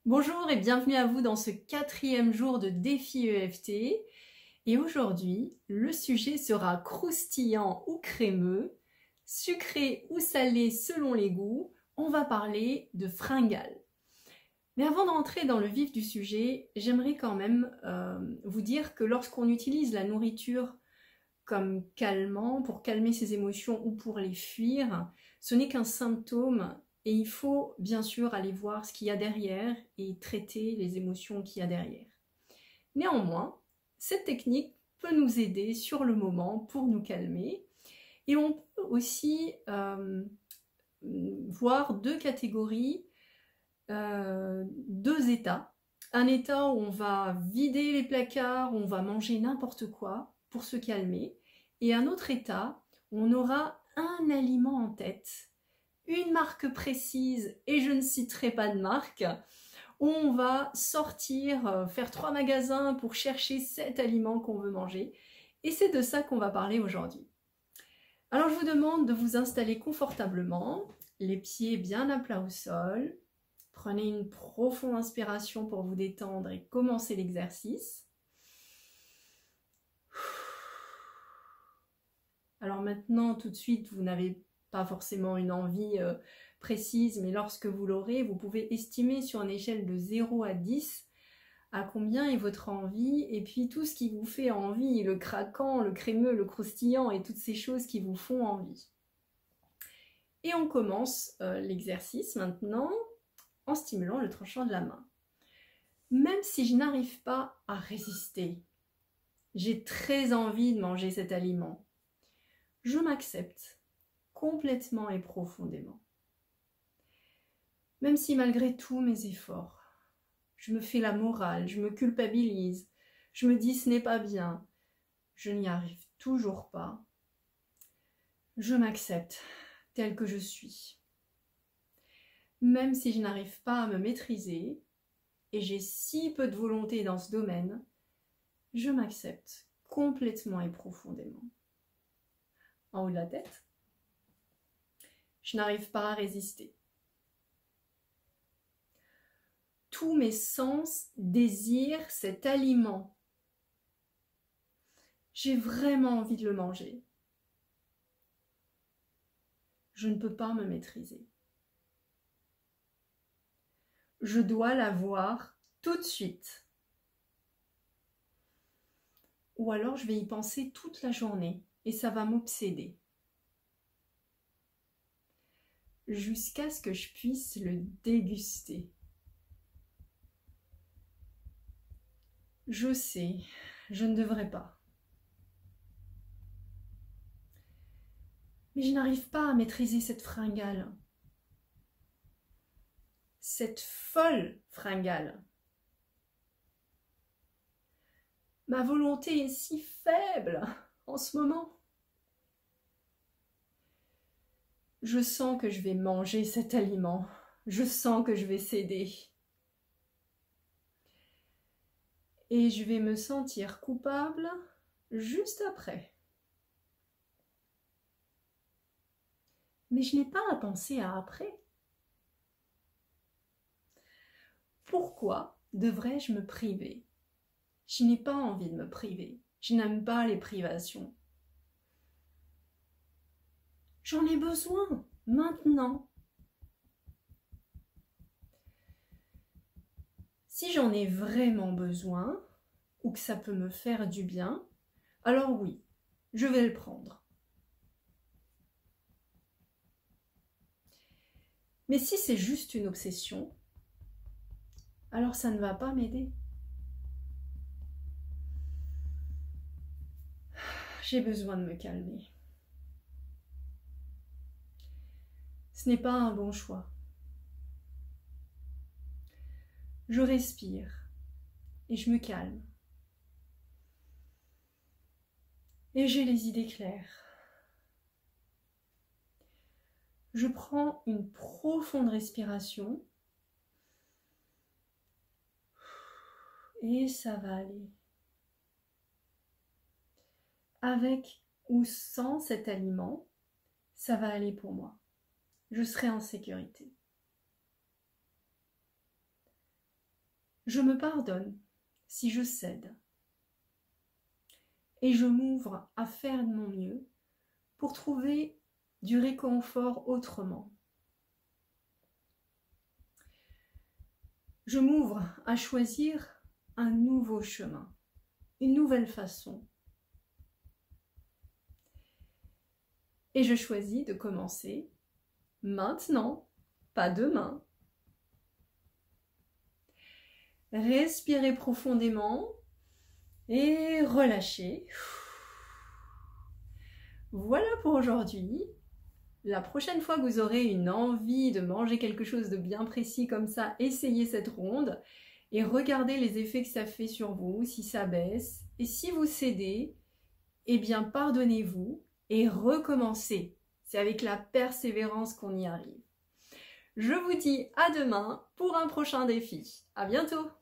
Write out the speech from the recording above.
Bonjour et bienvenue à vous dans ce 4e jour de défi EFT. Et aujourd'hui, le sujet sera croustillant ou crémeux, sucré ou salé selon les goûts. On va parler de fringales. Mais avant d'entrer dans le vif du sujet, j'aimerais quand même vous dire que lorsqu'on utilise la nourriture comme calmant, pour calmer ses émotions ou pour les fuir, ce n'est qu'un symptôme et il faut bien sûr aller voir ce qu'il y a derrière et traiter les émotions qu'il y a derrière. Néanmoins, cette technique peut nous aider sur le moment pour nous calmer et on peut aussi voir deux catégories, deux états. Un état où on va vider les placards, où on va manger n'importe quoi pour se calmer, et un autre état où on aura un aliment en tête, une marque précise, et je ne citerai pas de marque, où on va sortir, faire 3 magasins pour chercher cet aliment qu'on veut manger, et c'est de ça qu'on va parler aujourd'hui. Alors je vous demande de vous installer confortablement, les pieds bien à plat au sol. Prenez une profonde inspiration pour vous détendre et commencer l'exercice. Alors maintenant, tout de suite, vous n'avez pas forcément une envie précise, mais lorsque vous l'aurez, vous pouvez estimer sur une échelle de 0 à 10 à combien est votre envie, et puis tout ce qui vous fait envie, le craquant, le crémeux, le croustillant et toutes ces choses qui vous font envie. Et on commence l'exercice maintenant en stimulant le tranchant de la main. Même si je n'arrive pas à résister, j'ai très envie de manger cet aliment, je m'accepte complètement et profondément. Même si malgré tous mes efforts, je me fais la morale, je me culpabilise, je me dis ce n'est pas bien, je n'y arrive toujours pas, je m'accepte tel que je suis. Même si je n'arrive pas à me maîtriser, et j'ai si peu de volonté dans ce domaine, je m'accepte complètement et profondément. En haut de la tête, je n'arrive pas à résister. Tous mes sens désirent cet aliment. J'ai vraiment envie de le manger. Je ne peux pas me maîtriser. Je dois l'avoir tout de suite. Ou alors je vais y penser toute la journée et ça va m'obséder. Jusqu'à ce que je puisse le déguster. Je sais, je ne devrais pas. Mais je n'arrive pas à maîtriser cette fringale. Cette folle fringale. Ma volonté est si faible en ce moment. Je sens que je vais manger cet aliment. Je sens que je vais céder. Et je vais me sentir coupable juste après. Mais je n'ai pas à penser à après. Pourquoi devrais-je me priver? Je n'ai pas envie de me priver. Je n'aime pas les privations. J'en ai besoin, maintenant. Si j'en ai vraiment besoin, ou que ça peut me faire du bien, alors oui, je vais le prendre. Mais si c'est juste une obsession, alors ça ne va pas m'aider. J'ai besoin de me calmer. Ce n'est pas un bon choix. Je respire et je me calme. Et j'ai les idées claires. Je prends une profonde respiration et ça va aller. Avec ou sans cet aliment, ça va aller pour moi. Je serai en sécurité. Je me pardonne si je cède. Et je m'ouvre à faire de mon mieux pour trouver du réconfort autrement. Je m'ouvre à choisir un nouveau chemin, une nouvelle façon. Et je choisis de commencer maintenant, pas demain. Respirez profondément et relâchez. Voilà pour aujourd'hui. La prochaine fois que vous aurez une envie de manger quelque chose de bien précis comme ça, essayez cette ronde et regardez les effets que ça fait sur vous, si ça baisse. Et si vous cédez, eh bien pardonnez-vous et recommencez. C'est avec la persévérance qu'on y arrive. Je vous dis à demain pour un prochain défi. À bientôt!